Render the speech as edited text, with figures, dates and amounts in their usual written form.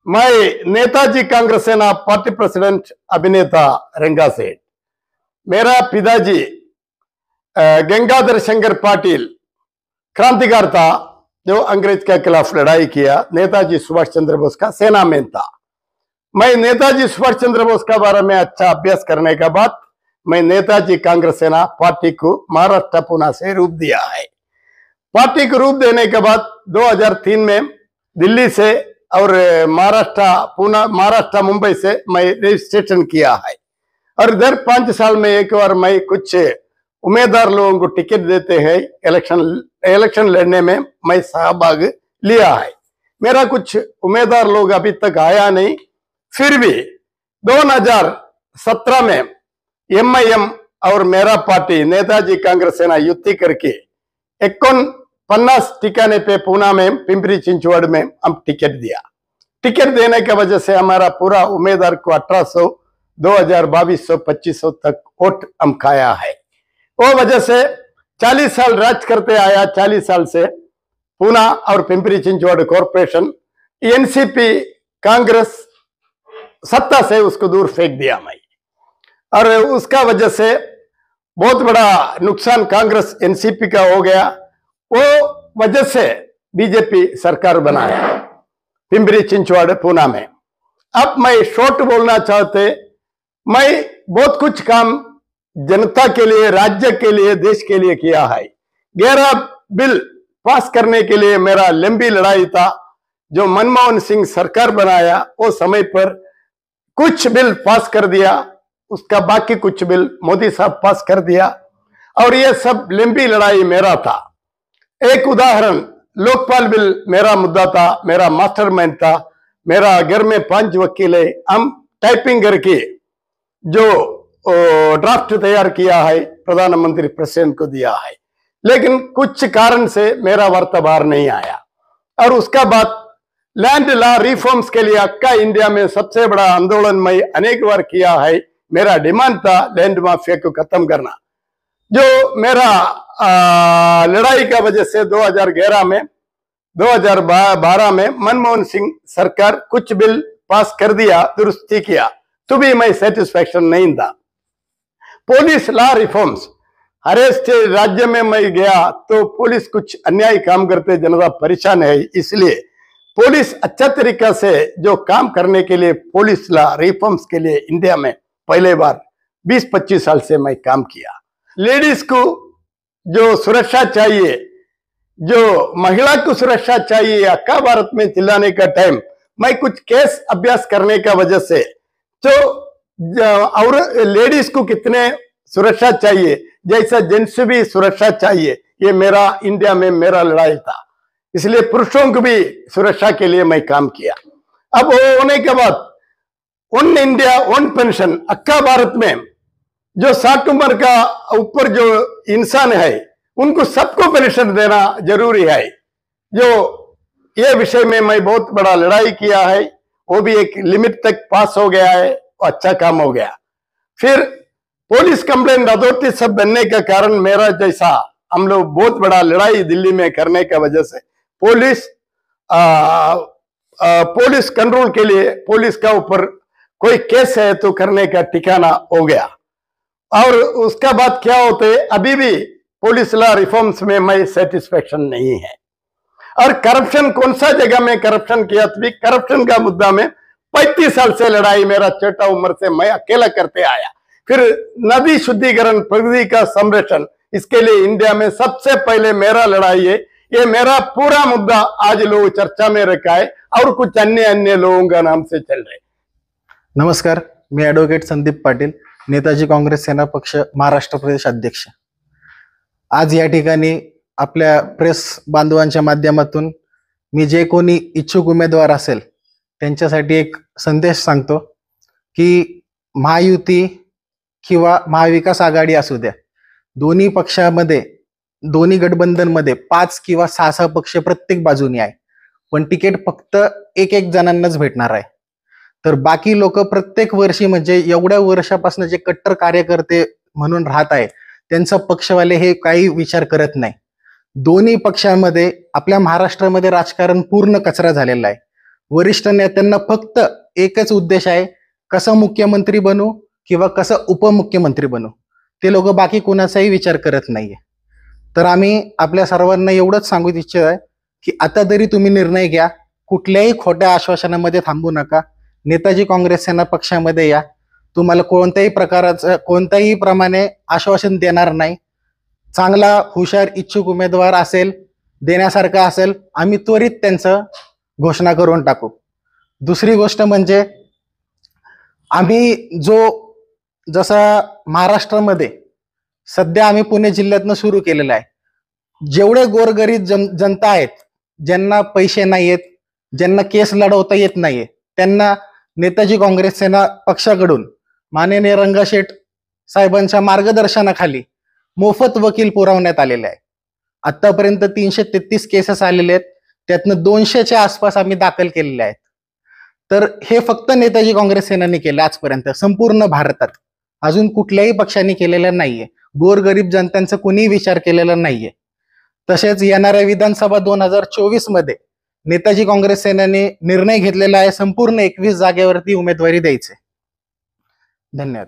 मैं नेताजी कांग्रेस सेना party president अभिनेता रंगा सेठ। मेरा पिताजी गंगाधर शंकर पाटिल क्रांतिकार था जो अंग्रेज के खिलाफ लड़ाई किया। नेताजी सुभाष चंद्र बोस का सेना मैन था। मैं नेताजी सुभाष चंद्र बोस के बारे में अच्छा अभ्यास करने के बाद मैं नेताजी कांग्रेस सेना पार्टी को महाराष्ट्र पुणे से रूप दिया है। पार्टी को रूप देने के बाद 2003 में दिल्ली से और महाराष्ट्र मुंबई से मैं रजिस्ट्रेशन किया है। और इधर 5 साल में एक बार मैं कुछ उम्मीदवार लोगों को टिकट देते हैं इलेक्शन लड़ने में मैं सहभाग लिया है। मेरा कुछ उम्मीदवार लोग अभी तक आया नहीं। फिर भी 2017 में MIM और मेरा पार्टी नेताजी कांग्रेस सेना युति करके 51 ठिकाने पे पुणे में पिंपरी चिंचवड़ में हम टिकट दिया। टिकट देने की वजह से हमारा पूरा उम्मीदवार को 1800, 2000, 2200, 2500 तक वोट हम खाया है। वो वजह से 40 साल राज करते आया। 40 साल से पुणे और पिंपरी चिंचवड़ कॉरपोरेशन NCP कांग्रेस सत्ता से उसको दूर फेंक दिया मैं। और उसका वजह से बहुत बड़ा नुकसान कांग्रेस NCP का हो गया। वो वजह से बीजेपी सरकार बनाया पिंपरी चिंचवड़ पुणे में। अब मैं शॉर्ट बोलना चाहते, मैं बहुत कुछ काम जनता के लिए, राज्य के लिए, देश के लिए किया है। 11 बिल पास करने के लिए मेरा लंबी लड़ाई था। जो मनमोहन सिंह सरकार बनाया वो समय पर कुछ बिल पास कर दिया, उसका बाकी कुछ बिल मोदी साहब पास कर दिया। और ये सब लंबी लड़ाई मेरा था। एक उदाहरण, लोकपाल बिल मेरा मुद्दा था, मेरा मास्टरमाइंड था। मेरा घर में 5 वकील है। हम टाइपिंग करके जो ड्राफ्ट तैयार किया है प्रधानमंत्री प्रेसिडेंट को दिया है। लेकिन कुछ कारण से मेरा वार्ता बाहर नहीं आया। और उसका बाद लैंड लॉ रिफॉर्म्स के लिए अक्का इंडिया में सबसे बड़ा आंदोलन मैं अनेक बार किया है। मेरा डिमांड था लैंड माफिया को खत्म करना। जो मेरा लड़ाई का वजह से 2011 में 2012 में मनमोहन सिंह सरकार कुछ बिल पास कर दिया, दुरुस्ती किया, तो भी मैं सेटिस्फैक्शन नहीं था। पुलिस लॉ रिफॉर्म्स, हर एक राज्य में मैं गया तो पुलिस कुछ अन्याय काम करते, जनता परेशान है। इसलिए पुलिस अच्छा तरीका से जो काम करने के लिए पुलिस लॉ रिफॉर्म्स के लिए इंडिया में पहले बार 20-25 साल से मैं काम किया। लेडीज को जो सुरक्षा चाहिए, जो महिला को सुरक्षा चाहिए, अक्का भारत में चिल्लाने का टाइम मैं कुछ केस अभ्यास करने का वजह से और लेडीज को कितने सुरक्षा चाहिए, जैसा जेंट्स भी सुरक्षा चाहिए, ये मेरा इंडिया में मेरा लड़ाई था। इसलिए पुरुषों को भी सुरक्षा के लिए मैं काम किया। अब वो होने के बाद वन इंडिया वन पेंशन, अक्का भारत में जो 60 उम्र का ऊपर जो इंसान है उनको सबको पेंशन देना जरूरी है। जो ये विषय में मैं बहुत बड़ा लड़ाई किया है, वो भी एक लिमिट तक पास हो गया है, अच्छा काम हो गया। फिर पुलिस कंप्लेंट अथॉरिटी सब बनने का कारण मेरा जैसा हम लोग बहुत बड़ा लड़ाई दिल्ली में करने का वजह से पुलिस कंट्रोल के लिए पुलिस का ऊपर कोई केस है तो करने का ठिकाना हो गया। और उसका बाद क्या होते, अभी भी पुलिस लॉ रिफॉर्म्स में मैं सेटिस्फेक्शन नहीं है। और करप्शन, कौन सा जगह में करप्शन किया, तो भी करप्शन का मुद्दा में 35 साल से लड़ाई मेरा छोटा उम्र से मैं अकेला करते आया। फिर नदी शुद्धिकरण, प्रकृति का संरक्षण, इसके लिए इंडिया में सबसे पहले मेरा लड़ाई है। ये मेरा पूरा मुद्दा आज लोग चर्चा में रखा है और कुछ अन्य लोगों का नाम से चल रहे। नमस्कार, मी ॲडव्होकेट संदीप पाटील, नेताजी काँग्रेस सेना पक्ष महाराष्ट्र प्रदेश अध्यक्ष। आज या ठिकाणी आपल्या प्रेस बांधवांच्या माध्यमातून मी जे कोणी इच्छुक उमेदवार असेल त्यांच्यासाठी एक संदेश सांगतो की महायुती किंवा महाविकास आघाडी असू द्या, दोन्ही पक्षामध्ये, दोन्ही गठबंधनमध्ये 5 किंवा 6 पक्ष प्रत्येक बाजूनी आहे, पण तिकीट फक्त एक जणांनाच भेटणार आहे। तर बाकी लोक प्रत्येक वर्षी, म्हणजे एवढ्या वर्षापासून जे कट्टर कार्यकर्ते म्हणून राहत आहे, त्यांचा पक्षवाले हे काही विचार करत नाही। दोन्ही पक्षांमध्ये आपल्या महाराष्ट्रामध्ये राजकारण पूर्ण कचरा झालेला आहे। वरिष्ठ नेत्यांना फक्त एकच उद्देश आहे, कसं मुख्यमंत्री बनू किंवा कसं उपमुख्यमंत्री बनू. ते लोक बाकी कोणाचाही विचार करत नाहीये. तर आम्ही आपल्या सर्वांना एवढंच सांगू इच्छित आहे की आता तरी तुम्ही निर्णय घ्या, कुठल्याही खोट्या आश्वासनामध्ये थांबू नका. नेताजी काँग्रेस सेना पक्षामध्ये या. तुम्हाला कोणत्याही प्रकारचं कोणत्याही प्रमाणे आश्वासन देणार नाही. चांगला हुशार इच्छुक उमेदवार असेल, देण्यासारखा असेल, आम्ही त्वरित त्यांचं घोषणा करून टाकू. दुसरी गोष्ट म्हणजे आम्ही जसा महाराष्ट्रामध्ये सध्या आम्ही पुणे जिल्ह्यातनं सुरू केलेला आहे. जेवढे गोरगरीब जनता आहेत, ज्यांना पैसे नाही आहेत, ज्यांना केस लढवता येत नाहीये, त्यांना नेताजी काँग्रेस सेना पक्षाकडून माननीय रंगाशेठ साहेबांच्या मार्गदर्शनाखाली मोफत वकील पुरवण्यात आलेले आहे. आतापर्यंत 333 केसेस आलेले आहेत, त्यातनं 200च्या आसपास आम्ही दाखल केलेले आहेत. तर हे फक्त नेताजी काँग्रेस सेनेने केलं आजपर्यंत संपूर्ण भारतात. अजून कुठल्याही पक्षाने केलेलं नाहीये. गोरगरीब जनतांचा कोणीही विचार केलेला नाहीये. तसेच येणाऱ्या विधानसभा 2024 मध्ये नेताजी काँग्रेस सेनेने निर्णय घेतलेला आहे संपूर्ण 21 जागेवरती उमेदवारी द्यायचे. धन्यवाद.